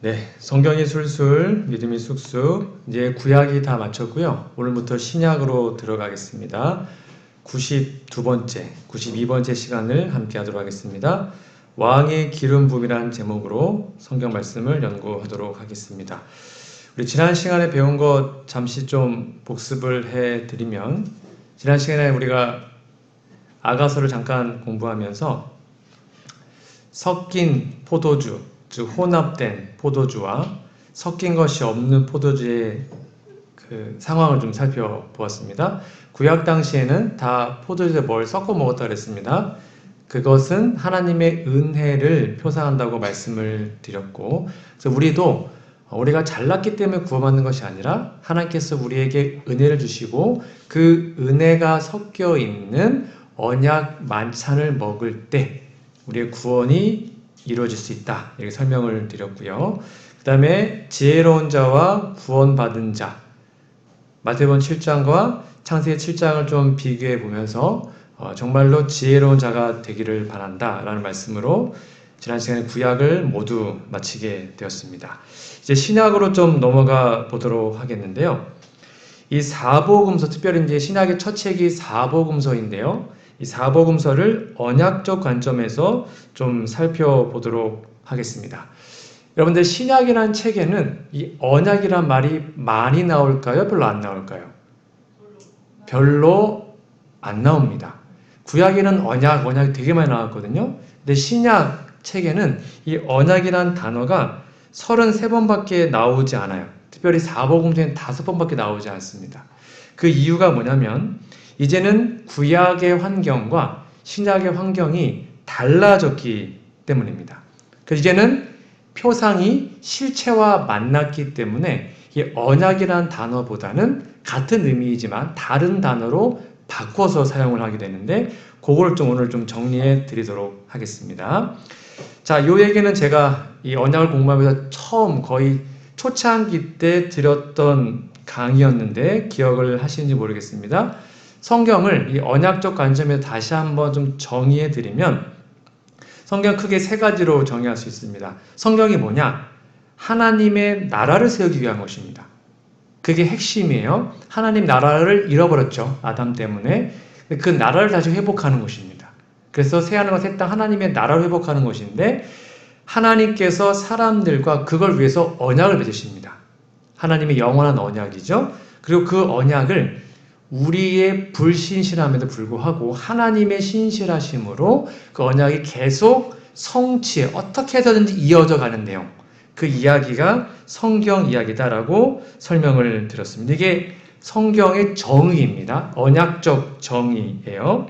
네, 성경이 술술, 믿음이 쑥쑥. 이제 구약이 다 마쳤고요. 오늘부터 신약으로 들어가겠습니다. 92번째, 92번째 시간을 함께 하도록 하겠습니다. 왕의 기름 부음이라는 제목으로 성경 말씀을 연구하도록 하겠습니다. 우리 지난 시간에 배운 것 잠시 좀 복습을 해드리면, 지난 시간에 우리가 아가서를 잠깐 공부하면서 섞인 포도주, 즉 혼합된 포도주와 섞인 것이 없는 포도주의 그 상황을 좀 살펴보았습니다. 구약 당시에는 다 포도주에 뭘 섞어 먹었다 그랬습니다. 그것은 하나님의 은혜를 표상한다고 말씀을 드렸고, 그래서 우리가 잘났기 때문에 구원받는 것이 아니라 하나님께서 우리에게 은혜를 주시고 그 은혜가 섞여 있는 언약 만찬을 먹을 때 우리의 구원이 이루어질 수 있다. 이렇게 설명을 드렸고요. 그 다음에 지혜로운 자와 구원받은 자, 마태복음 7장과 창세기 7장을 좀 비교해 보면서 정말로 지혜로운 자가 되기를 바란다 라는 말씀으로 지난 시간에 구약을 모두 마치게 되었습니다. 이제 신약으로 좀 넘어가 보도록 하겠는데요. 이 사복음서, 특별히 이제 신약의 첫 책이 사복음서인데요. 이 사복음서를 언약적 관점에서 좀 살펴보도록 하겠습니다. 여러분들, 신약이라는 책에는 이 언약이란 말이 많이 나올까요? 별로 안 나올까요? 별로 안 나옵니다. 구약에는 언약이 되게 많이 나왔거든요. 근데 신약 책에는 이 언약이란 단어가 33번밖에 나오지 않아요. 특별히 사복음서에는 5번밖에 나오지 않습니다. 그 이유가 뭐냐면 이제는 구약의 환경과 신약의 환경이 달라졌기 때문입니다. 그래서 이제는 표상이 실체와 만났기 때문에 이 언약이라는 단어보다는 같은 의미이지만 다른 단어로 바꿔서 사용을 하게 되는데, 그걸 좀 오늘 좀 정리해 드리도록 하겠습니다. 자, 요 얘기는 제가 이 언약을 공부하면서 처음 거의 초창기 때 드렸던 강의였는데 기억을 하시는지 모르겠습니다. 성경을 이 언약적 관점에서 다시 한번 좀 정의해 드리면, 성경 크게 3가지로 정의할 수 있습니다. 성경이 뭐냐? 하나님의 나라를 세우기 위한 것입니다. 그게 핵심이에요. 하나님 나라를 잃어버렸죠. 아담 때문에. 그 나라를 다시 회복하는 것입니다. 그래서 새하늘과 새 땅, 하나님의 나라를 회복하는 것인데, 하나님께서 사람들과 그걸 위해서 언약을 맺으십니다. 하나님의 영원한 언약이죠. 그리고 그 언약을 우리의 불신실함에도 불구하고 하나님의 신실하심으로 그 언약이 계속 성취에 어떻게 해서든지 이어져 가는 내용, 그 이야기가 성경 이야기다라고 설명을 드렸습니다. 이게 성경의 정의입니다. 언약적 정의예요.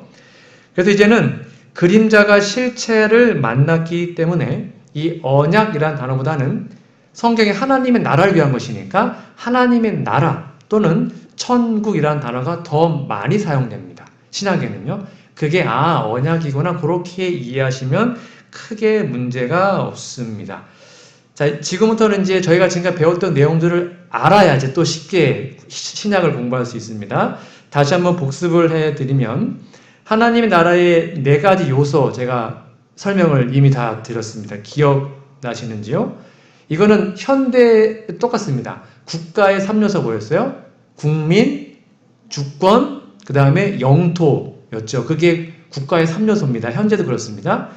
그래서 이제는 그림자가 실체를 만났기 때문에 이 언약이라는 단어보다는 성경이 하나님의 나라를 위한 것이니까 하나님의 나라 또는 천국이라는 단어가 더 많이 사용됩니다. 신약에는요. 그게 언약이구나, 그렇게 이해하시면 크게 문제가 없습니다. 자, 지금부터는 이제 저희가 지금까지 배웠던 내용들을 알아야지 또 쉽게 신약을 공부할 수 있습니다. 다시 한번 복습을 해드리면, 하나님의 나라의 4가지 요소 제가 설명을 이미 다 드렸습니다. 기억나시는지요? 이거는 현대 똑같습니다. 국가의 3요소 뭐였어요? 국민, 주권, 그 다음에 영토였죠. 그게 국가의 3요소입니다. 현재도 그렇습니다.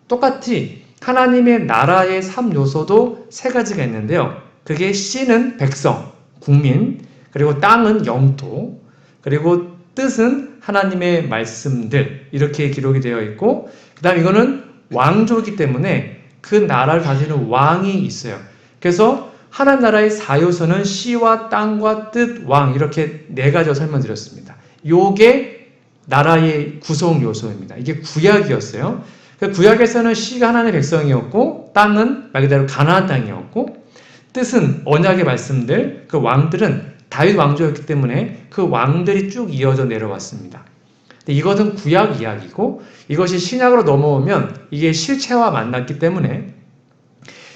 똑같이 하나님의 나라의 3요소도 3가지가 있는데요. 그게 C는 백성, 국민, 그리고 땅은 영토, 그리고 뜻은 하나님의 말씀들, 이렇게 기록이 되어 있고, 그 다음 이거는 왕조이기 때문에 그 나라를 다스리는 왕이 있어요. 그래서 하나님 나라의 4요소는 씨와 땅과 뜻, 왕, 이렇게 4가지로 설명드렸습니다. 요게 나라의 구성 요소입니다. 이게 구약이었어요. 구약에서는 씨가 하나님의 백성이었고, 땅은 말 그대로 가나안 땅이었고, 뜻은 언약의 말씀들, 그 왕들은 다윗 왕조였기 때문에 그 왕들이 쭉 이어져 내려왔습니다. 이것은 구약 이야기고, 이것이 신약으로 넘어오면 이게 실체와 만났기 때문에,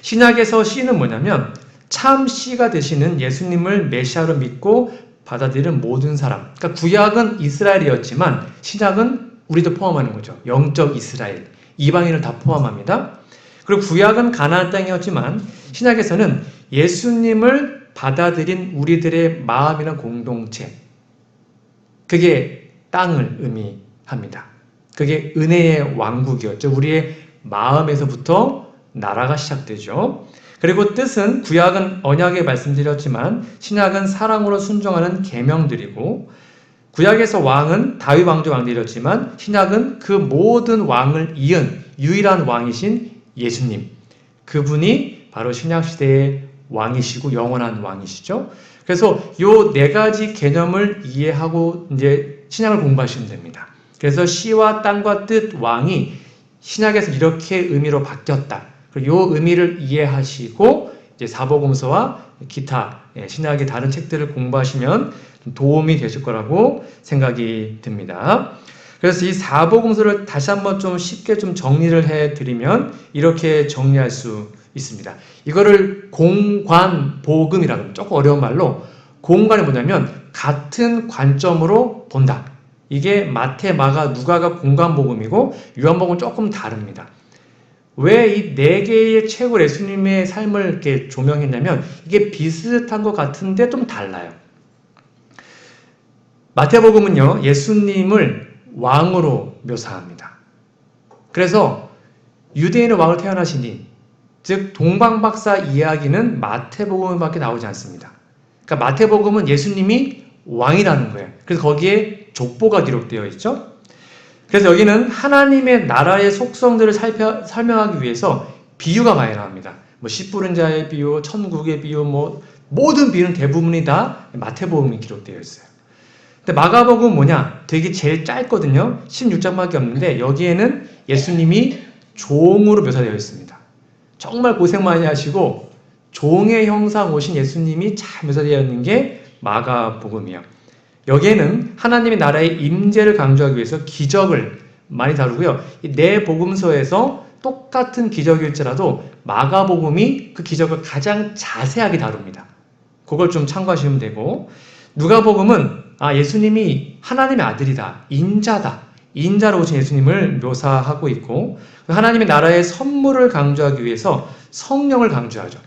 신약에서 씨는 뭐냐면 참 씨가 되시는 예수님을 메시아로 믿고 받아들이는 모든 사람. 그러니까 구약은 이스라엘이었지만 신약은 우리도 포함하는 거죠. 영적 이스라엘. 이방인을 다 포함합니다. 그리고 구약은 가나안 땅이었지만 신약에서는 예수님을 받아들인 우리들의 마음이란 공동체, 그게 땅을 의미합니다. 그게 은혜의 왕국이었죠. 우리의 마음에서부터 나라가 시작되죠. 그리고 뜻은 구약은 언약에 말씀드렸지만 신약은 사랑으로 순종하는 계명들이고, 구약에서 왕은 다윗 왕조 왕들이었지만 신약은 그 모든 왕을 이은 유일한 왕이신 예수님, 그분이 바로 신약 시대의 왕이시고 영원한 왕이시죠. 그래서 요 네 가지 개념을 이해하고 이제 신약을 공부하시면 됩니다. 그래서 시와 땅과 뜻 왕이 신약에서 이렇게 의미로 바뀌었다. 그리고 요 의미를 이해하시고 이제 사복음서와 기타 신약의 다른 책들을 공부하시면 도움이 되실 거라고 생각이 듭니다. 그래서 이 사복음서를 다시 한번 좀 쉽게 좀 정리를 해드리면 이렇게 정리할 수 있습니다. 이거를 공관복음이라고 합니다. 조금 어려운 말로, 공관이 뭐냐면 같은 관점으로 본다. 이게 마태, 마가, 누가가 공관복음이고 요한복음은 조금 다릅니다. 왜 이 네 개의 책을 예수님의 삶을 이렇게 조명했냐면 이게 비슷한 것 같은데 좀 달라요. 마태복음은요, 예수님을 왕으로 묘사합니다. 그래서 유대인의 왕으로 태어나시니, 즉 동방박사 이야기는 마태복음밖에 나오지 않습니다. 그러니까 마태복음은 예수님이 왕이라는 거예요. 그래서 거기에 족보가 기록되어 있죠. 그래서 여기는 하나님의 나라의 속성들을 설명하기 위해서 비유가 많이 나옵니다. 뭐 씨 뿌린 자의 비유, 천국의 비유, 뭐 모든 비유는 대부분이 다 마태복음이 기록되어 있어요. 근데 마가복음은 뭐냐? 되게 제일 짧거든요. 16장밖에 없는데 여기에는 예수님이 종으로 묘사되어 있습니다. 정말 고생 많이 하시고 종의 형상 오신 예수님이 잘 묘사되어 있는 게 마가복음이에요. 여기에는 하나님의 나라의 임재를 강조하기 위해서 기적을 많이 다루고요. 이 네 복음서에서 똑같은 기적일지라도 마가복음이 그 기적을 가장 자세하게 다룹니다. 그걸 좀 참고하시면 되고, 누가복음은 예수님이 하나님의 아들이다, 인자다, 인자로 오신 예수님을 묘사하고 있고, 하나님의 나라의 선물을 강조하기 위해서 성령을 강조하죠.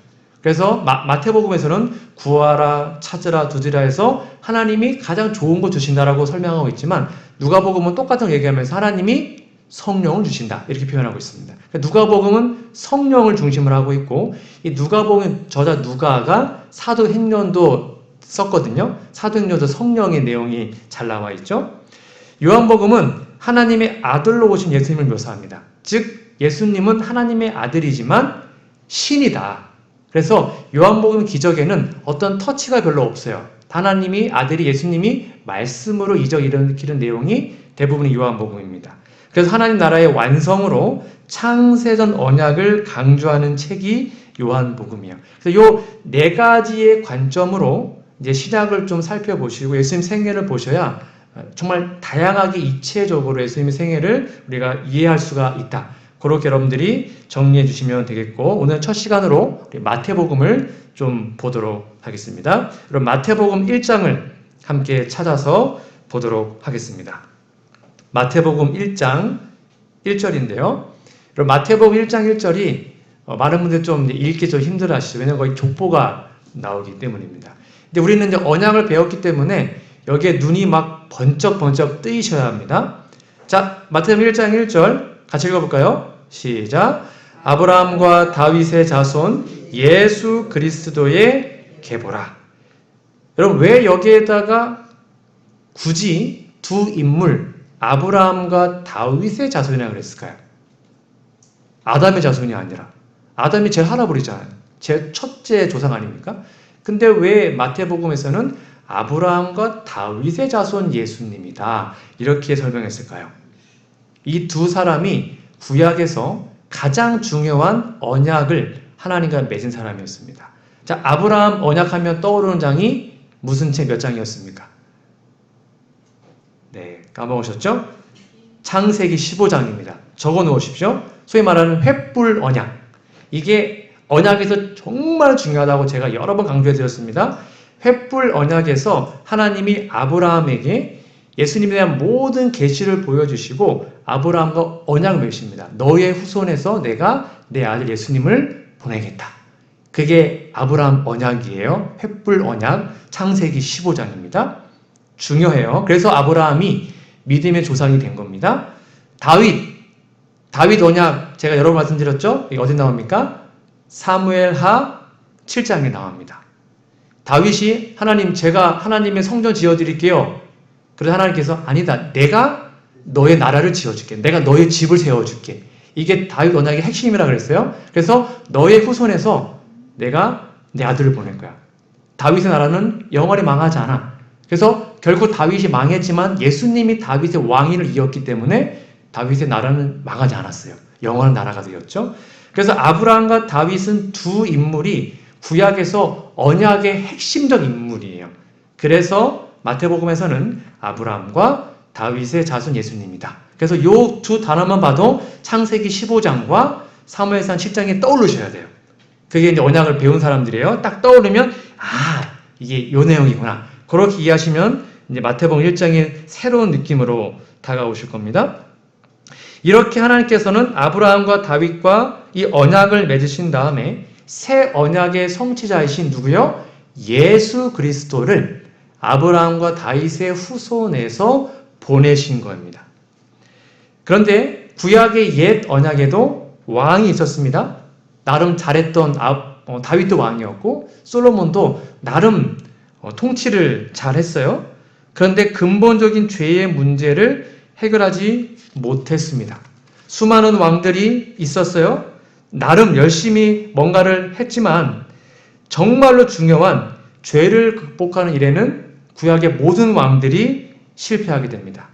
그래서 마태복음에서는 구하라, 찾으라, 두드리라 해서 하나님이 가장 좋은 거 주신다라고 설명하고 있지만, 누가복음은 똑같은 거 얘기하면서 하나님이 성령을 주신다 이렇게 표현하고 있습니다. 그러니까 누가복음은 성령을 중심으로 하고 있고, 이 누가복음 저자 누가가 사도행전도 썼거든요. 사도행전도 성령의 내용이 잘 나와 있죠. 요한복음은 하나님의 아들로 오신 예수님을 묘사합니다. 즉 예수님은 하나님의 아들이지만 신이다. 그래서 요한복음 기적에는 어떤 터치가 별로 없어요. 하나님이 아들이 예수님이 말씀으로 이적 일으키는 내용이 대부분이 요한복음입니다. 그래서 하나님 나라의 완성으로 창세전 언약을 강조하는 책이 요한복음이에요. 그래서 요 네 가지의 관점으로 이제 신약을 좀 살펴보시고 예수님 생애를 보셔야 정말 다양하게 입체적으로 예수님의 생애를 우리가 이해할 수가 있다. 그렇게 여러분들이 정리해 주시면 되겠고, 오늘 첫 시간으로 마태복음을 좀 보도록 하겠습니다. 그럼 마태복음 1장을 함께 찾아서 보도록 하겠습니다. 마태복음 1장 1절인데요. 그럼 마태복음 1장 1절이 많은 분들이 좀 읽기 좀 힘들어 하시죠. 왜냐하면 거기 족보가 나오기 때문입니다. 근데 우리는 이제 언약을 배웠기 때문에 여기에 눈이 막 번쩍번쩍 뜨이셔야 합니다. 자, 마태복음 1장 1절 같이 읽어볼까요? 시작. 아브라함과 다윗의 자손 예수 그리스도의 계보라. 여러분, 왜 여기에다가 굳이 두 인물 아브라함과 다윗의 자손이라고 그랬을까요? 아담의 자손이 아니라. 아담이 제일 할아버지잖아요. 제일 첫째 조상 아닙니까? 근데 왜 마태복음에서는 아브라함과 다윗의 자손 예수님이다 이렇게 설명했을까요? 이 두 사람이 구약에서 가장 중요한 언약을 하나님과 맺은 사람이었습니다. 자, 아브라함 언약하면 떠오르는 장이 무슨 책 몇 장이었습니까? 네, 까먹으셨죠? 창세기 15장입니다. 적어 놓으십시오. 소위 말하는 횃불 언약. 이게 언약에서 정말 중요하다고 제가 여러 번 강조해 드렸습니다. 횃불 언약에서 하나님이 아브라함에게 예수님에 대한 모든 계시를 보여주시고 아브라함과 언약을 맺습니다. 너의 후손에서 내가 내 아들 예수님을 보내겠다. 그게 아브라함 언약이에요. 횃불 언약, 창세기 15장입니다. 중요해요. 그래서 아브라함이 믿음의 조상이 된 겁니다. 다윗 언약 제가 여러 번 말씀드렸죠? 이게 어디 나옵니까? 사무엘하 7장에 나옵니다. 다윗이 하나님, 제가 하나님의 성전 지어드릴게요. 그래서 하나님께서 아니다. 내가 너의 나라를 지어줄게. 내가 너의 집을 세워줄게. 이게 다윗 언약의 핵심이라 그랬어요. 그래서 너의 후손에서 내가 내 아들을 보낼 거야. 다윗의 나라는 영원히 망하지 않아. 그래서 결국 다윗이 망했지만 예수님이 다윗의 왕위를 이었기 때문에 다윗의 나라는 망하지 않았어요. 영원한 나라가 되었죠. 그래서 아브라함과 다윗은 두 인물이 구약에서 언약의 핵심적 인물이에요. 그래서 마태복음에서는 아브라함과 다윗의 자손 예수님이다. 그래서 이 두 단어만 봐도 창세기 15장과 사무엘상 7장이 떠오르셔야 돼요. 그게 이제 언약을 배운 사람들이에요. 딱 떠오르면 이게 요 내용이구나. 그렇게 이해하시면 이제 마태복음 1장의 새로운 느낌으로 다가오실 겁니다. 이렇게 하나님께서는 아브라함과 다윗과 이 언약을 맺으신 다음에 새 언약의 성취자이신 누구요? 예수 그리스도를 아브라함과 다윗의 후손에서 보내신 겁니다. 그런데 구약의 옛 언약에도 왕이 있었습니다. 나름 잘했던 다윗도 왕이었고 솔로몬도 나름 통치를 잘했어요. 그런데 근본적인 죄의 문제를 해결하지 못했습니다. 수많은 왕들이 있었어요. 나름 열심히 뭔가를 했지만 정말로 중요한 죄를 극복하는 일에는 구약의 모든 왕들이 실패하게 됩니다.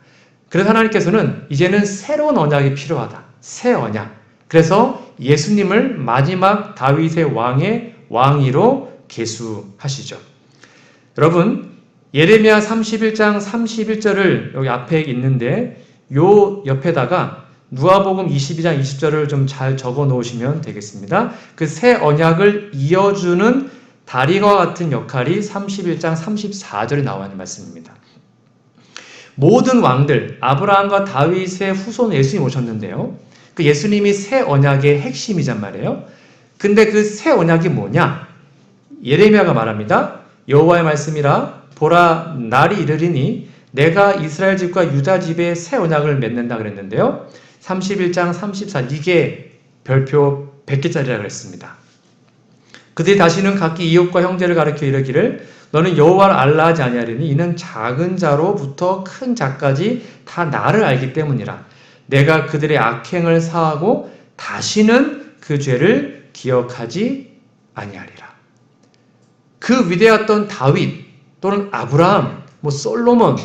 그래서 하나님께서는 이제는 새로운 언약이 필요하다. 새 언약. 그래서 예수님을 마지막 다윗의 왕의 왕위로 계수하시죠. 여러분, 예레미야 31장 31절을 여기 앞에 있는데 요 옆에다가 누가복음 22장 20절을 좀 잘 적어 놓으시면 되겠습니다. 그 새 언약을 이어주는 다리와 같은 역할이 31장 34절에 나와 있는 말씀입니다. 모든 왕들, 아브라함과 다윗의 후손 예수님이 오셨는데요. 그 예수님이 새 언약의 핵심이란 말이에요. 근데 그 새 언약이 뭐냐? 예레미야가 말합니다. 여호와의 말씀이라 보라 날이 이르리니 내가 이스라엘 집과 유다 집에 새 언약을 맺는다 그랬는데요. 31장 34 이게 별표 100개짜리라 그랬습니다. 그들이 다시는 각기 이웃과 형제를 가리켜 이르기를 너는 여호와를 알라 하지 아니하리니 이는 작은 자로부터 큰 자까지 다 나를 알기 때문이라. 내가 그들의 악행을 사하고 다시는 그 죄를 기억하지 아니하리라. 그 위대했던 다윗 또는 아브라함, 솔로몬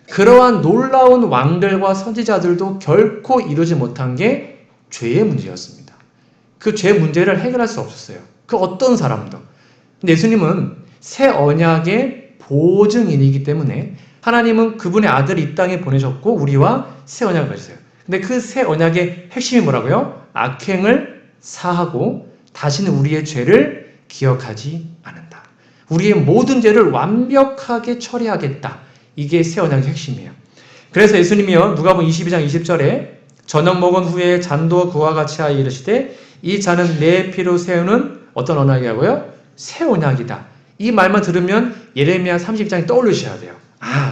그러한 놀라운 왕들과 선지자들도 결코 이루지 못한 게 죄의 문제였습니다. 그 죄 문제를 해결할 수 없었어요. 그 어떤 사람도. 근데 예수님은 새 언약의 보증인이기 때문에 하나님은 그분의 아들을 이 땅에 보내셨고 우리와 새 언약을 맺으세요. 근데 그 새 언약의 핵심이 뭐라고요? 악행을 사하고 다시는 우리의 죄를 기억하지 않는다. 우리의 모든 죄를 완벽하게 처리하겠다. 이게 새 언약의 핵심이에요. 그래서 예수님이요 누가복음 22장 20절에 저녁 먹은 후에 잔도 그와 같이 하여 이르시되 이 잔은 내 피로 세우는 어떤 언약이라고요? 새 언약이다. 이 말만 들으면 예레미야 30장이 떠올리셔야 돼요.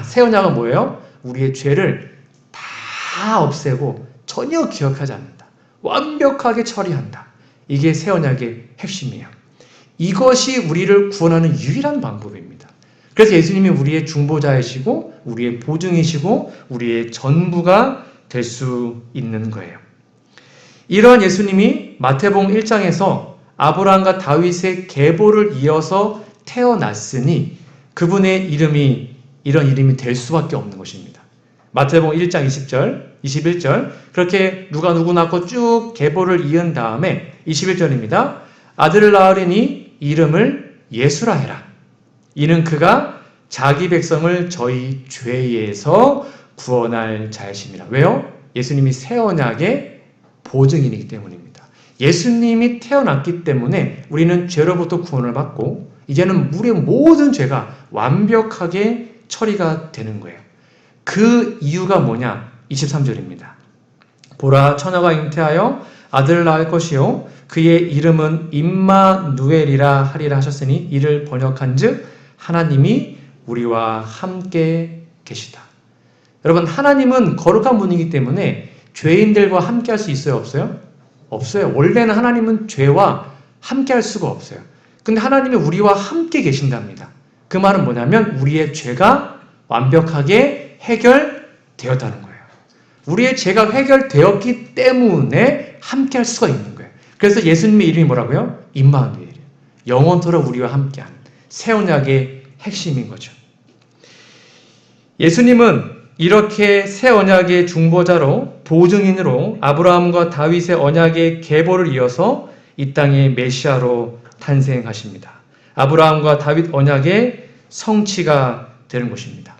새 언약은 뭐예요? 우리의 죄를 다 없애고 전혀 기억하지 않는다. 완벽하게 처리한다. 이게 새 언약의 핵심이에요. 이것이 우리를 구원하는 유일한 방법입니다. 그래서 예수님이 우리의 중보자이시고 우리의 보증이시고 우리의 전부가 될 수 있는 거예요. 이러한 예수님이 마태복음 1장에서 아브라함과 다윗의 계보를 이어서 태어났으니 그분의 이름이 이런 이름이 될 수밖에 없는 것입니다. 마태복음 1장 20절, 21절 그렇게 누가 누구 낳고 쭉 계보를 이은 다음에 21절입니다. 아들을 낳으리니 이름을 예수라 해라. 이는 그가 자기 백성을 저희 죄에서 구원할 자이심이라. 왜요? 예수님이 새 언약의 보증인이기 때문입니다. 예수님이 태어났기 때문에 우리는 죄로부터 구원을 받고 이제는 우리의 모든 죄가 완벽하게 처리가 되는 거예요. 그 이유가 뭐냐? 23절입니다. 보라, 처녀가 잉태하여 아들을 낳을 것이요 그의 이름은 임마누엘이라 하리라 하셨으니 이를 번역한즉 하나님이 우리와 함께 계시다. 여러분, 하나님은 거룩한 분이기 때문에 죄인들과 함께 할 수 있어요, 없어요? 없어요. 원래는 하나님은 죄와 함께 할 수가 없어요. 근데 하나님이 우리와 함께 계신답니다. 그 말은 뭐냐면 우리의 죄가 완벽하게 해결되었다는 거예요. 우리의 죄가 해결되었기 때문에 함께 할 수가 있는 거예요. 그래서 예수님의 이름이 뭐라고요? 임마누엘이에요. 영원토록 우리와 함께하는 새 언약의 핵심인 거죠. 예수님은 이렇게 새 언약의 중보자로 보증인으로 아브라함과 다윗의 언약의 계보를 이어서 이 땅의 메시아로 탄생하십니다. 아브라함과 다윗 언약의 성취가 되는 것입니다.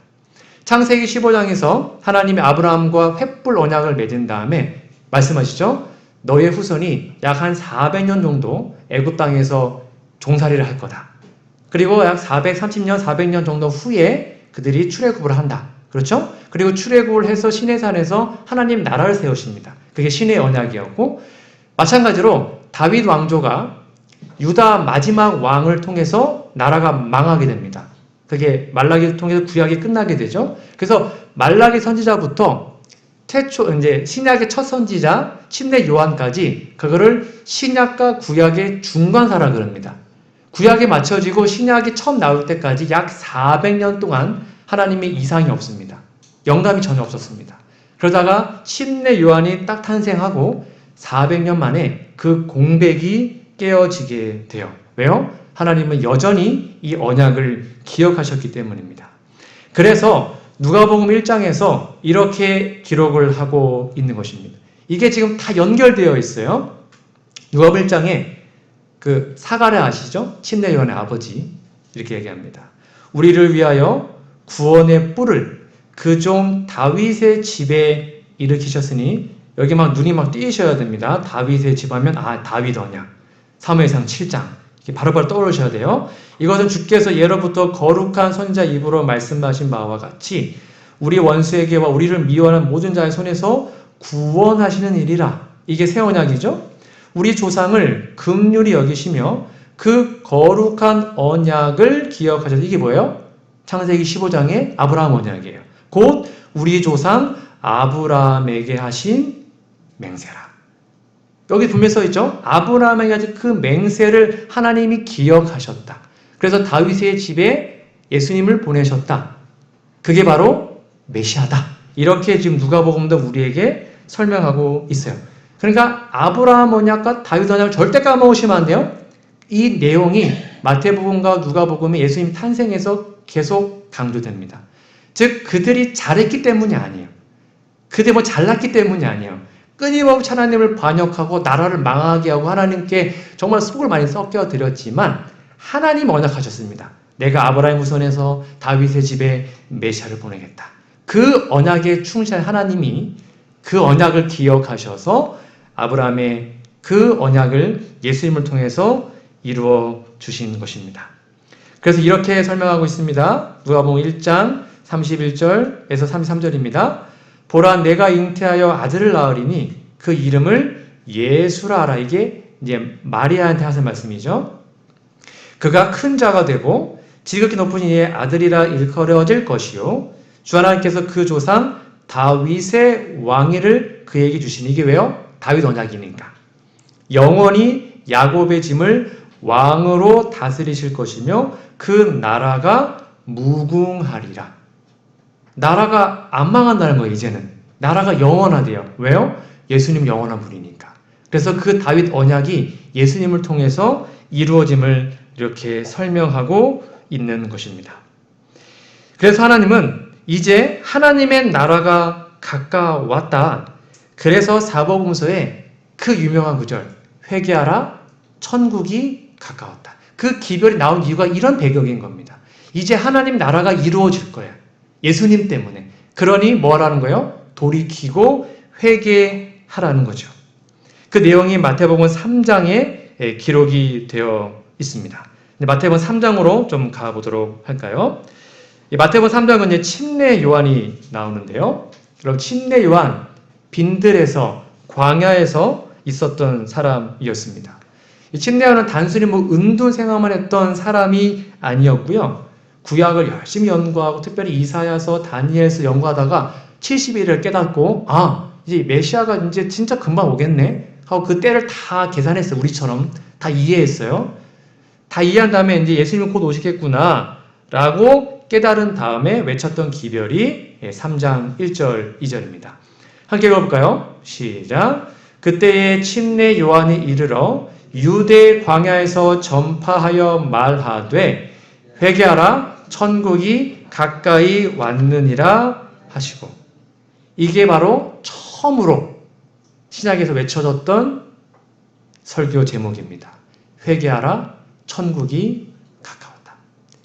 창세기 15장에서 하나님이 아브라함과 횃불 언약을 맺은 다음에 말씀하시죠. 너의 후손이 약 한 400년 정도 애굽 땅에서 종살이를 할 거다. 그리고 약 430년, 400년 정도 후에 그들이 출애굽을 한다. 그렇죠? 그리고 출애굽을 해서 시내산에서 하나님 나라를 세우십니다. 그게 신의 언약이었고 마찬가지로 다윗 왕조가 유다 마지막 왕을 통해서 나라가 망하게 됩니다. 그게 말라기를 통해서 구약이 끝나게 되죠. 그래서 말라기 선지자부터 이제 신약의 첫 선지자 침례 요한까지 그거를 신약과 구약의 중간사라 그럽니다. 구약에 맞춰지고 신약이 처음 나올 때까지 약 400년 동안 하나님의 이상이 없습니다. 영감이 전혀 없었습니다. 그러다가 침례 요한이 딱 탄생하고 400년 만에 그 공백이 깨어지게 돼요. 왜요? 하나님은 여전히 이 언약을 기억하셨기 때문입니다. 그래서 누가복음 1장에서 이렇게 기록을 하고 있는 것입니다. 이게 지금 다 연결되어 있어요. 누가복음 1장에 그 사가랴 아시죠? 침례 요한의 아버지 이렇게 얘기합니다. 우리를 위하여 구원의 뿔을 그 종 다윗의 집에 일으키셨으니 여기 막 눈이 막 띄셔야 됩니다. 다윗의 집 하면 다윗 언약. 사무엘상 7장 바로바로 떠오르셔야 돼요. 이것은 주께서 예로부터 거룩한 선지자 입으로 말씀하신 바와 같이 우리 원수에게와 우리를 미워하는 모든 자의 손에서 구원하시는 일이라. 이게 새 언약이죠. 우리 조상을 긍휼히 여기시며 그 거룩한 언약을 기억하셔서 이게 뭐예요? 창세기 15장의 아브라함 언약이에요. 곧 우리 조상 아브라함에게 하신 맹세라. 여기 분명히 써있죠? 아브라함에게 하신 그 맹세를 하나님이 기억하셨다. 그래서 다윗의 집에 예수님을 보내셨다. 그게 바로 메시아다. 이렇게 지금 누가복음도 우리에게 설명하고 있어요. 그러니까 아브라함 언약과 다윗 언약을 절대 까먹으시면 안 돼요. 이 내용이 마태복음과 누가복음이 예수님 탄생에서 계속 강조됩니다. 즉 그들이 잘했기 때문이 아니에요. 그들이 뭐 잘났기 때문이 아니에요. 끊임없이 하나님을 반역하고 나라를 망하게 하고 하나님께 정말 속을 많이 썩겨드렸지만 하나님 언약하셨습니다. 내가 아브라함 후손에서 다윗의 집에 메시아를 보내겠다. 그 언약에 충실한 하나님이 그 언약을 기억하셔서 아브라함의 그 언약을 예수님을 통해서 이루어 주신 것입니다. 그래서 이렇게 설명하고 있습니다. 누가복음 1장 31절에서 33절입니다. 보라 내가 잉태하여 아들을 낳으리니 그 이름을 예수라 하라. 이게 이제 마리아한테 하신 말씀이죠. 그가 큰 자가 되고 지극히 높은 이의 아들이라 일컬어질 것이요 주 하나님께서 그 조상 다윗의 왕위를 그에게 주시니. 이게 왜요? 다윗 언약이니까. 영원히 야곱의 짐을 왕으로 다스리실 것이며 그 나라가 무궁하리라. 나라가 안 망한다는 거예요. 이제는 나라가 영원하대요. 왜요? 예수님 영원한 분이니까. 그래서 그 다윗 언약이 예수님을 통해서 이루어짐을 이렇게 설명하고 있는 것입니다. 그래서 하나님은 이제 하나님의 나라가 가까웠다. 그래서 사복음서에 그 유명한 구절 회개하라 천국이 가까웠다. 그 기별이 나온 이유가 이런 배경인 겁니다. 이제 하나님 나라가 이루어질 거예요. 예수님 때문에. 그러니 뭐 하라는 거예요? 돌이키고 회개하라는 거죠. 그 내용이 마태복음 3장에 기록이 되어 있습니다. 마태복음 3장으로 좀 가보도록 할까요? 이 마태복음 3장은 이제 침례 요한이 나오는데요. 그럼 침례 요한 빈들에서 광야에서 있었던 사람이었습니다. 이 침례 요한은 단순히 뭐 은둔 생활만 했던 사람이 아니었고요. 구약을 열심히 연구하고 특별히 이사야서, 다니엘서 연구하다가 70일을 깨닫고 이제 메시아가 이제 진짜 금방 오겠네 하고 그 때를 다 계산했어요. 우리처럼 다 이해했어요. 다 이해한 다음에 이제 예수님이 곧 오시겠구나 라고 깨달은 다음에 외쳤던 기별이 3장 1절 2절입니다. 함께 읽어볼까요? 시작. 그때에 침례 요한이 이르러 유대 광야에서 전파하여 말하되 회개하라 천국이 가까이 왔느니라 하시고, 이게 바로 처음으로 신약에서 외쳐졌던 설교 제목입니다. 회개하라 천국이 가까웠다.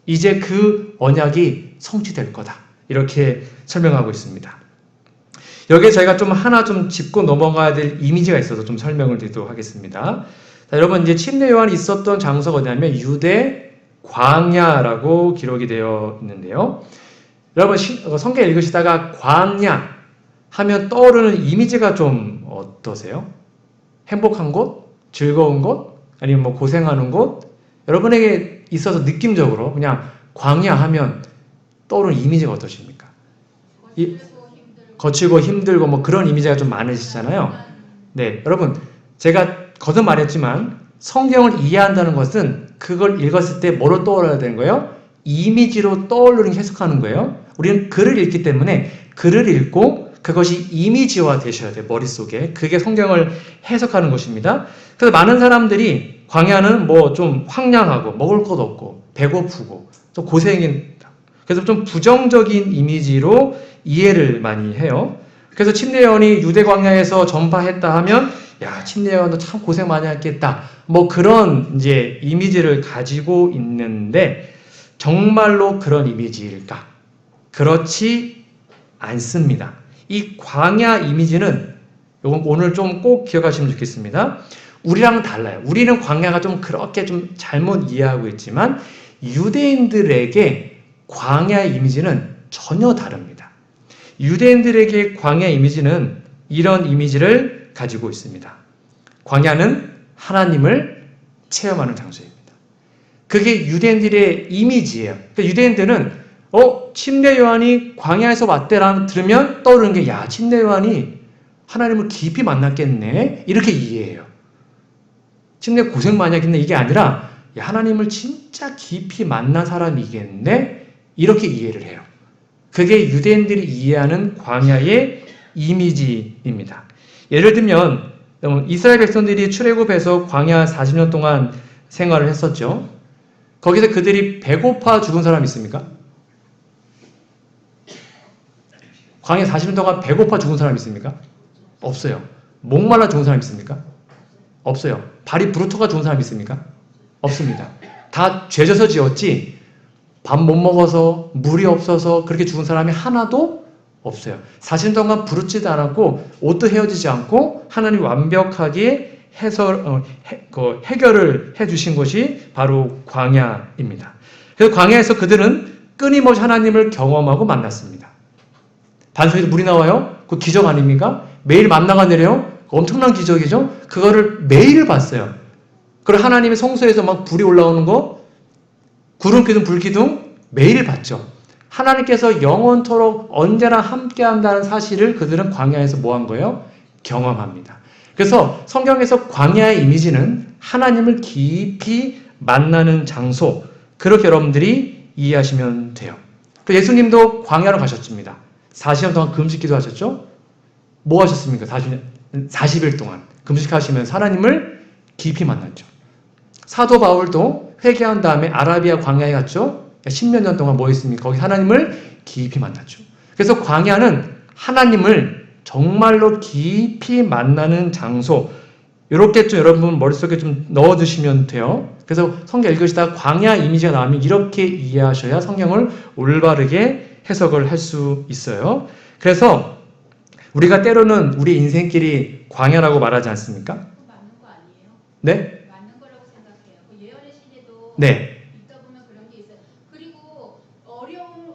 이제 그 언약이 성취될 거다. 이렇게 설명하고 있습니다. 여기에 저희가 하나 짚고 넘어가야 될 이미지가 있어서 좀 설명을 드리도록 하겠습니다. 자, 여러분 이제 침례 요한이 있었던 장소가 어디냐면 유대 광야라고 기록이 되어 있는데요. 여러분 성경 읽으시다가 광야 하면 떠오르는 이미지가 좀 어떠세요? 행복한 곳? 즐거운 곳? 아니면 뭐 고생하는 곳? 여러분에게 있어서 느낌적으로 그냥 광야 하면 떠오르는 이미지가 어떠십니까? 거칠고 힘들고 뭐 그런 이미지가 좀 많으시잖아요. 네, 여러분 제가 거듭 말했지만 성경을 이해한다는 것은 그걸 읽었을 때 뭐로 떠올라야 되는 거예요? 이미지로 떠오르는 해석하는 거예요. 우리는 글을 읽기 때문에 글을 읽고 그것이 이미지화 되셔야 돼요. 머릿속에. 그게 성경을 해석하는 것입니다. 그래서 많은 사람들이 광야는 뭐 좀 황량하고 먹을 것 없고 배고프고 좀 고생이다. 그래서 좀 부정적인 이미지로 이해를 많이 해요. 그래서 침례 요한이 유대 광야에서 전파했다 하면 야, 침례 요한도 참 고생 많이 했겠다. 뭐 그런 이제 이미지를 가지고 있는데 정말로 그런 이미지일까? 그렇지 않습니다. 이 광야 이미지는 요건 오늘 좀 꼭 기억하시면 좋겠습니다. 우리랑은 달라요. 우리는 광야가 좀 그렇게 좀 잘못 이해하고 있지만 유대인들에게 광야의 이미지는 전혀 다릅니다. 유대인들에게 광야 이미지는 이런 이미지를 가지고 있습니다. 광야는 하나님을 체험하는 장소입니다. 그게 유대인들의 이미지예요. 그러니까 유대인들은 침례 요한이 광야에서 왔대라는 들으면 떠오르는 게 야, 침례 요한이 하나님을 깊이 만났겠네 이렇게 이해해요. 침례 고생 많이 하겠네 이게 아니라 야, 하나님을 진짜 깊이 만난 사람이겠네 이렇게 이해를 해요. 그게 유대인들이 이해하는 광야의 이미지입니다. 예를 들면 이스라엘 백성들이 출애굽해서 광야 40년 동안 생활을 했었죠. 거기서 그들이 배고파 죽은 사람 있습니까? 광야 40년 동안 배고파 죽은 사람 있습니까? 없어요. 목말라 죽은 사람 있습니까? 없어요. 발이 부르터가 죽은 사람 있습니까? 없습니다. 다 죄져서 지었지 밥 못 먹어서 물이 없어서 그렇게 죽은 사람이 하나도 없어요. 40년 동안 부르지도 않았고 옷도 헤어지지 않고 하나님이 완벽하게 해결을 해주신 것이 바로 광야입니다. 그래서 광야에서 그들은 끊임없이 하나님을 경험하고 만났습니다. 반석에서 물이 나와요? 그 기적 아닙니까? 매일 만나가 내려요? 엄청난 기적이죠? 그거를 매일 봤어요. 그리고 하나님의 성소에서 막 불이 올라오는 거, 구름 기둥, 불 기둥 매일 봤죠. 하나님께서 영원토록 언제나 함께 한다는 사실을 그들은 광야에서 뭐 한 거예요? 경험합니다. 그래서 성경에서 광야의 이미지는 하나님을 깊이 만나는 장소, 그렇게 여러분들이 이해하시면 돼요. 예수님도 광야로 가셨습니다. 40년 동안 금식기도 하셨죠? 뭐 하셨습니까? 40일 동안 금식하시면서 하나님을 깊이 만났죠. 사도 바울도 회개한 다음에 아라비아 광야에 갔죠? 10몇 년 동안 뭐 했습니까? 거기 하나님을 깊이 만났죠. 그래서 광야는 하나님을 정말로 깊이 만나는 장소, 이렇게 좀 여러분 머릿속에 좀 넣어두시면 돼요. 그래서 성경 읽으시다가 광야 이미지가 나오면 이렇게 이해하셔야 성경을 올바르게 해석을 할 수 있어요. 그래서 우리가 때로는 우리 인생길이 광야라고 말하지 않습니까? 맞는 거 아니에요? 네? 맞는 거라고 생각해요. 예언의 시대도 네. 있다 보면 그런 게 있어요. 그리고 어려운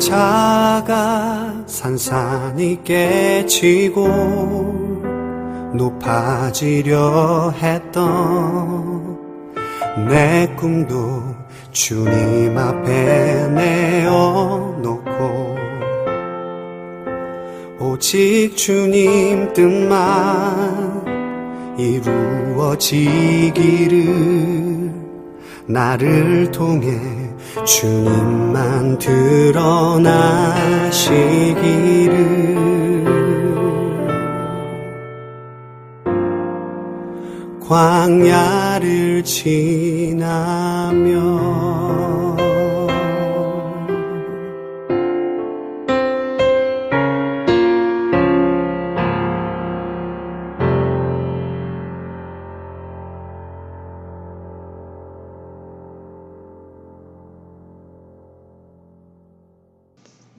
작아 산산이 깨지고 높아지려 했던 내 꿈도 주님 앞에 내어놓고 오직 주님 뜻만 이루어지기를 나를 통해 주님만 드러나시기를 광야를 지나며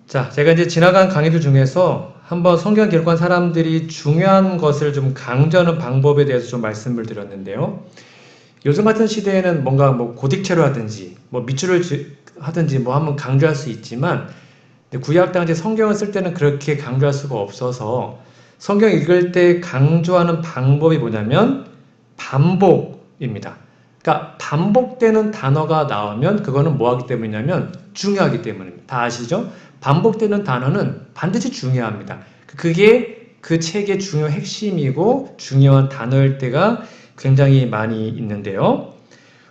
자, 제가 이제 지나간 강의들 중에서 한번 성경 기록한 사람들이 중요한 것을 좀 강조하는 방법에 대해서 좀 말씀을 드렸는데요. 요즘 같은 시대에는 뭔가 뭐 고딕체로 하든지 뭐 밑줄을 하든지 뭐 한번 강조할 수 있지만 구약 당시 성경을 쓸 때는 그렇게 강조할 수가 없어서 성경 읽을 때 강조하는 방법이 뭐냐면 반복입니다. 그러니까 반복되는 단어가 나오면 그거는 뭐 하기 때문이냐면 중요하기 때문입니다. 다 아시죠? 반복되는 단어는 반드시 중요합니다. 그게 그 책의 중요한 핵심이고 중요한 단어일 때가 굉장히 많이 있는데요.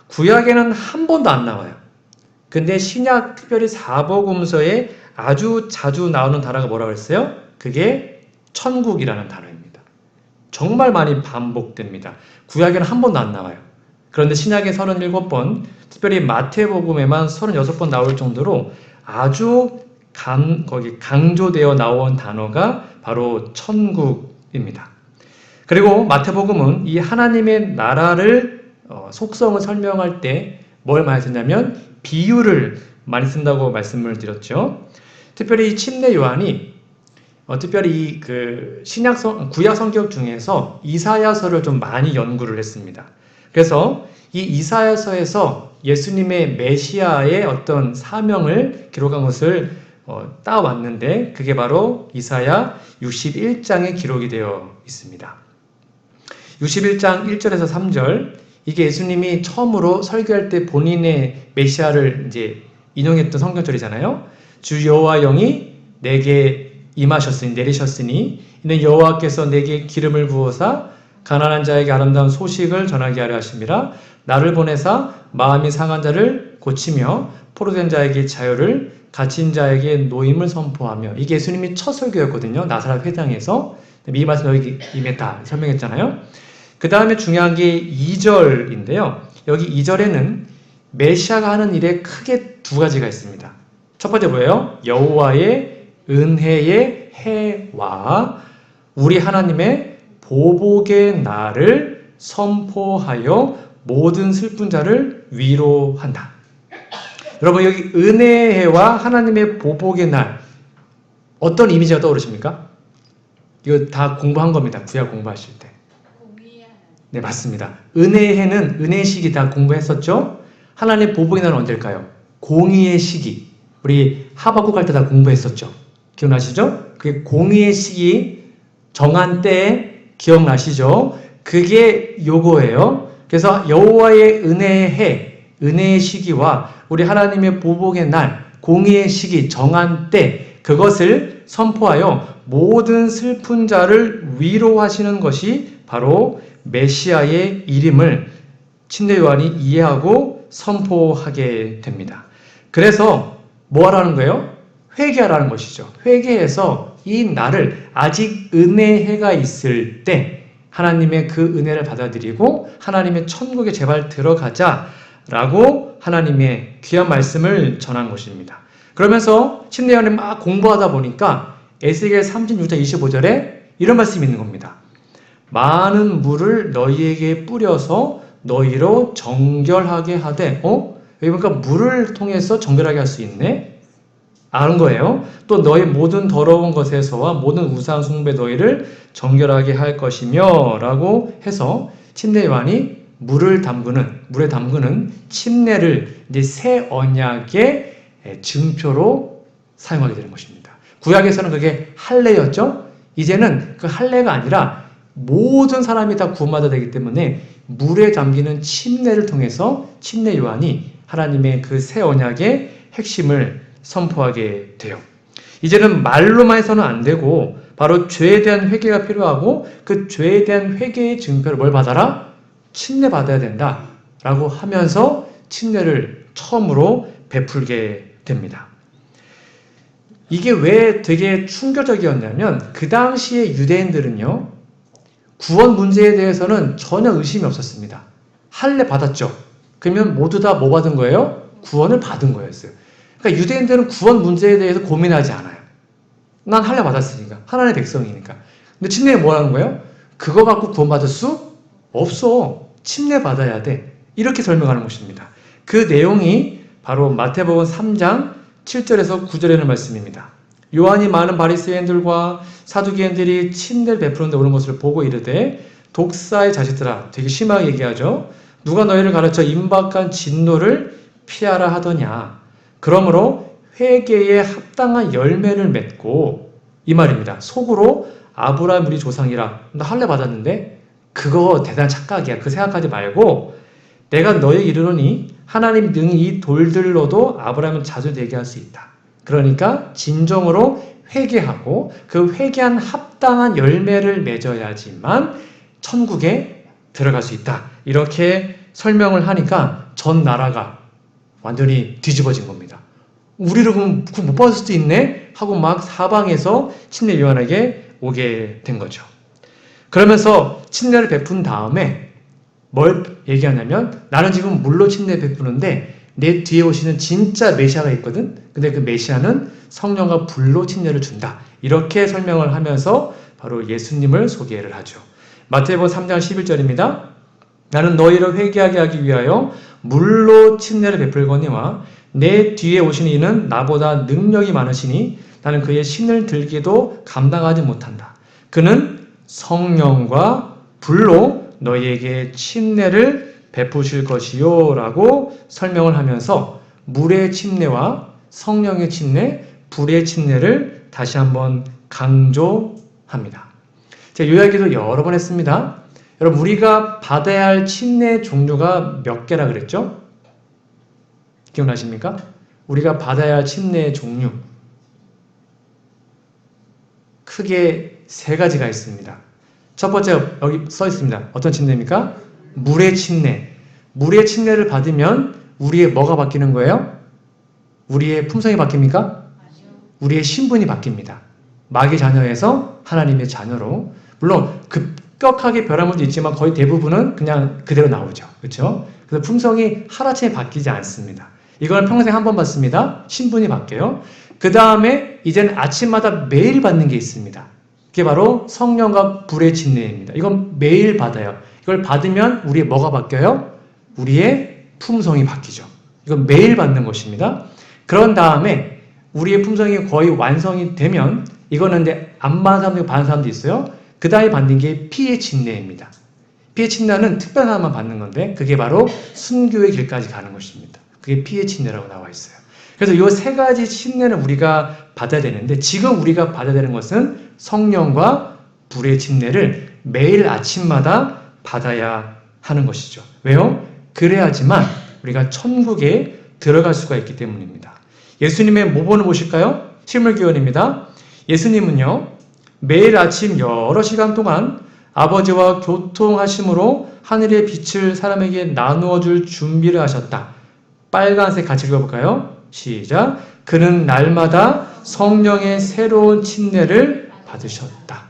구약에는 한 번도 안 나와요. 근데 신약 특별히 사복음서에 아주 자주 나오는 단어가 뭐라고 했어요? 그게 천국이라는 단어입니다. 정말 많이 반복됩니다. 구약에는 한 번도 안 나와요. 그런데 신약에 37번, 특별히 마태복음에만 36번 나올 정도로 아주 거기 강조되어 나온 단어가 바로 천국입니다. 그리고 마태복음은 이 하나님의 나라를 속성을 설명할 때 뭘 많이 쓰냐면 비유를 많이 쓴다고 말씀을 드렸죠. 특별히 침례 요한이 특별히 그 구약 성경 중에서 이사야서를 좀 많이 연구를 했습니다. 그래서 이 이사야서에서 예수님의 메시아의 어떤 사명을 기록한 것을 따왔는데 그게 바로 이사야 61장에 기록이 되어 있습니다. 61장 1절에서 3절 이게 예수님이 처음으로 설교할 때 본인의 메시아를 이제 인용했던 성경절이잖아요. 주 여호와 영이 내게 내리셨으니 이는 여호와께서 내게 기름을 부어사 가난한 자에게 아름다운 소식을 전하게 하려 하심이라. 나를 보내사 마음이 상한 자를 고치며 포로된 자에게 자유를 갇힌 자에게 노임을 선포하며. 이게 예수님이 첫 설교였거든요. 나사렛 회당에서. 이 말씀 여기 이미 다 설명했잖아요. 그 다음에 중요한 게 2절인데요. 여기 2절에는 메시아가 하는 일에 크게 두 가지가 있습니다. 첫 번째 뭐예요? 여호와의 은혜의 해와 우리 하나님의 보복의 날을 선포하여 모든 슬픈 자를 위로한다. 여러분 여기 은혜의 해와 하나님의 보복의 날 어떤 이미지가 떠오르십니까? 이거 다 공부한 겁니다. 구약 공부하실 때. 네, 맞습니다. 은혜의 해는 은혜의 시기 다 공부했었죠? 하나님의 보복의 날은 언제일까요? 공의의 시기. 우리 하박국 할 때 다 공부했었죠? 기억나시죠? 그게 공의의 시기, 정한 때 기억나시죠? 그게 요거예요. 그래서 여호와의 은혜의 해, 은혜의 시기와 우리 하나님의 보복의 날, 공의의 시기, 정한 때 그것을 선포하여 모든 슬픈 자를 위로하시는 것이 바로 메시아의 일임을 침례 요한이 이해하고 선포하게 됩니다. 그래서 뭐 하라는 거예요? 회개하라는 것이죠. 회개해서 이 날을 아직 은혜의 해가 있을 때 하나님의 그 은혜를 받아들이고 하나님의 천국에 제발 들어가자라고 하나님의 귀한 말씀을 전한 것입니다. 그러면서 침례 요한이 막 공부하다 보니까 에스겔 36장 25절에 이런 말씀이 있는 겁니다. 많은 물을 너희에게 뿌려서 너희로 정결하게 하되 여기 보니까 물을 통해서 정결하게 할 수 있네? 아는 거예요. 또 너희 모든 더러운 것에서와 모든 우상 숭배 너희를 정결하게 할 것이며 라고 해서 침례 요한이 물에 담그는 침례를 이제 새 언약의 증표로 사용하게 되는 것입니다. 구약에서는 그게 할례였죠. 이제는 그 할례가 아니라 모든 사람이 다 구원받아야 되기 때문에 물에 잠기는 침례를 통해서 침례 요한이 하나님의 그 새 언약의 핵심을 선포하게 돼요. 이제는 말로만 해서는 안 되고 바로 죄에 대한 회개가 필요하고 그 죄에 대한 회개의 증표를 뭘 받아라? 침례 받아야 된다 라고 하면서 침례를 처음으로 베풀게 됩니다. 이게 왜 되게 충격적이었냐면 그 당시에 유대인들은요, 구원 문제에 대해서는 전혀 의심이 없었습니다. 할례 받았죠. 그러면 모두 다 뭐 받은 거예요? 구원을 받은 거였어요. 그러니까 유대인들은 구원 문제에 대해서 고민하지 않아요. 난 할례 받았으니까. 하나님의 백성이니까. 근데 침례에 뭐 하는 거예요? 그거 갖고 구원 받을 수 없어. 침례 받아야 돼. 이렇게 설명하는 것입니다. 그 내용이 바로 마태복음 3장 7절에서 9절에는 말씀입니다. 요한이 많은 바리새인들과 사두개인들이 침례를 베푸는데 오는 것을 보고 이르되 독사의 자식들아, 되게 심하게 얘기하죠. 누가 너희를 가르쳐 임박한 진노를 피하라 하더냐. 그러므로 회개에 합당한 열매를 맺고, 이 말입니다. 속으로 아브라함 우리 조상이라, 나 할례 받았는데 그거 대단한 착각이야. 그 생각하지 말고 내가 너에게 이르노니 하나님 능히 이 돌들로도 아브라함은 자주 되게 할 수 있다. 그러니까 진정으로 회개하고 그 회개한 합당한 열매를 맺어야지만 천국에 들어갈 수 있다. 이렇게 설명을 하니까 전 나라가 완전히 뒤집어진 겁니다. 우리를 그럼 못 받을 수도 있네? 하고 막 사방에서 침례 요한에게 오게 된 거죠. 그러면서 침례를 베푼 다음에 뭘 얘기하냐면 나는 지금 물로 침례 베푸는데 내 뒤에 오시는 진짜 메시아가 있거든. 근데 그 메시아는 성령과 불로 침례를 준다. 이렇게 설명을 하면서 바로 예수님을 소개를 하죠. 마태복음 3장 11절입니다. 나는 너희를 회개하게 하기 위하여 물로 침례를 베풀거니와 내 뒤에 오시는 이는 나보다 능력이 많으시니 나는 그의 신을 들기도 감당하지 못한다. 그는 성령과 불로 너희에게 침례를 베푸실 것이요 라고 설명을 하면서 물의 침례와 성령의 침례, 불의 침례를 다시 한번 강조합니다. 제가 이 이야기도 여러 번 했습니다. 여러분, 우리가 받아야 할 침례 종류가 몇 개라 그랬죠? 기억나십니까? 우리가 받아야 할 침례 종류 크게 세 가지가 있습니다. 첫 번째 여기 써 있습니다. 어떤 침례입니까? 물의 침례. 물의 침례를 받으면 우리의 뭐가 바뀌는 거예요? 우리의 품성이 바뀝니까? 우리의 신분이 바뀝니다. 마귀 자녀에서 하나님의 자녀로. 물론 급격하게 변화물도 있지만 거의 대부분은 그냥 그대로 나오죠. 그렇죠? 그래서 품성이 하루아침에 바뀌지 않습니다. 이걸 평생 한 번 받습니다. 신분이 바뀌어요. 그 다음에 이제는 아침마다 매일 받는 게 있습니다. 그게 바로 성령과 불의 침례입니다. 이건 매일 받아요. 이걸 받으면 우리의 뭐가 바뀌어요? 우리의 품성이 바뀌죠. 이건 매일 받는 것입니다. 그런 다음에 우리의 품성이 거의 완성이 되면 이거는 이제 안 받는 사람도 받는 사람도 있어요. 그 다음에 받는 게 피의 침례입니다. 피의 침례는 특별한 사람만 받는 건데 그게 바로 순교의 길까지 가는 것입니다. 그게 피의 침례라고 나와 있어요. 그래서 이 세 가지 침례는 우리가 받아야 되는데 지금 우리가 받아야 되는 것은 성령과 불의 침례를 매일 아침마다 받아야 하는 것이죠. 왜요? 그래야지만 우리가 천국에 들어갈 수가 있기 때문입니다. 예수님의 모본을 보실까요? 실물교훈입니다. 예수님은요, 매일 아침 여러 시간 동안 아버지와 교통하심으로 하늘의 빛을 사람에게 나누어 줄 준비를 하셨다. 빨간색 같이 읽어볼까요? 시작. 그는 날마다 성령의 새로운 침례를 받으셨다.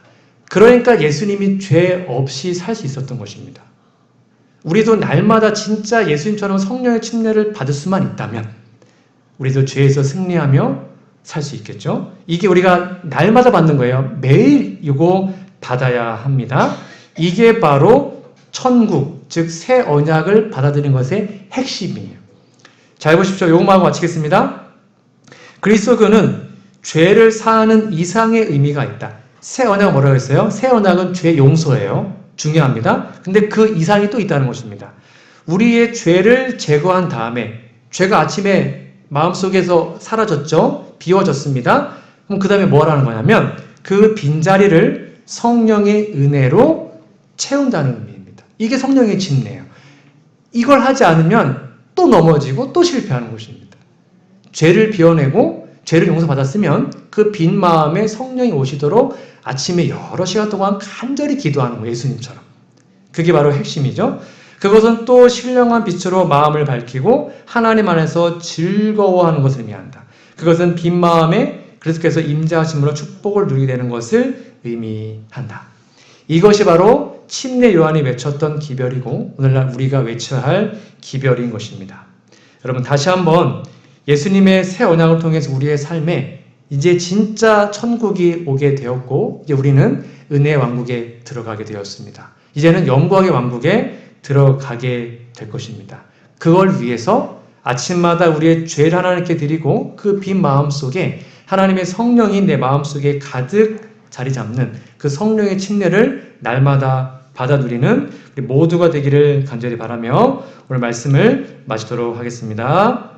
그러니까 예수님이 죄 없이 살 수 있었던 것입니다. 우리도 날마다 진짜 예수님처럼 성령의 침례를 받을 수만 있다면 우리도 죄에서 승리하며 살 수 있겠죠? 이게 우리가 날마다 받는 거예요. 매일 이거 받아야 합니다. 이게 바로 천국, 즉 새 언약을 받아들이는 것의 핵심이에요. 잘 보십시오. 요것만 하고 마치겠습니다. 그리스도교는 죄를 사하는 이상의 의미가 있다. 새 언약은 뭐라고 했어요? 새 언약은 죄 용서예요. 중요합니다. 근데 그 이상이 또 있다는 것입니다. 우리의 죄를 제거한 다음에 죄가 아침에 마음속에서 사라졌죠. 비워졌습니다. 그럼 그 다음에 뭘 하는 거냐면 그 빈자리를 성령의 은혜로 채운다는 의미입니다. 이게 성령의 침례예요. 이걸 하지 않으면 또 넘어지고 또 실패하는 것입니다. 죄를 비워내고 죄를 용서받았으면 그 빈 마음에 성령이 오시도록 아침에 여러 시간 동안 간절히 기도하는 거예요. 예수님처럼. 그게 바로 핵심이죠. 그것은 또 신령한 빛으로 마음을 밝히고 하나님 안에서 즐거워하는 것을 의미한다. 그것은 빈 마음에 그리스도께서 임재하심으로 축복을 누리게 되는 것을 의미한다. 이것이 바로 침례 요한이 외쳤던 기별이고 오늘날 우리가 외쳐야 할 기별인 것입니다. 여러분 다시 한번 예수님의 새 언약을 통해서 우리의 삶에 이제 진짜 천국이 오게 되었고 이제 우리는 은혜의 왕국에 들어가게 되었습니다. 이제는 영광의 왕국에 들어가게 될 것입니다. 그걸 위해서 아침마다 우리의 죄를 하나님께 드리고 그 빈 마음 속에 하나님의 성령이 내 마음 속에 가득 자리 잡는 그 성령의 침례를 날마다 받아 누리는 우리 모두가 되기를 간절히 바라며 오늘 말씀을 마치도록 하겠습니다.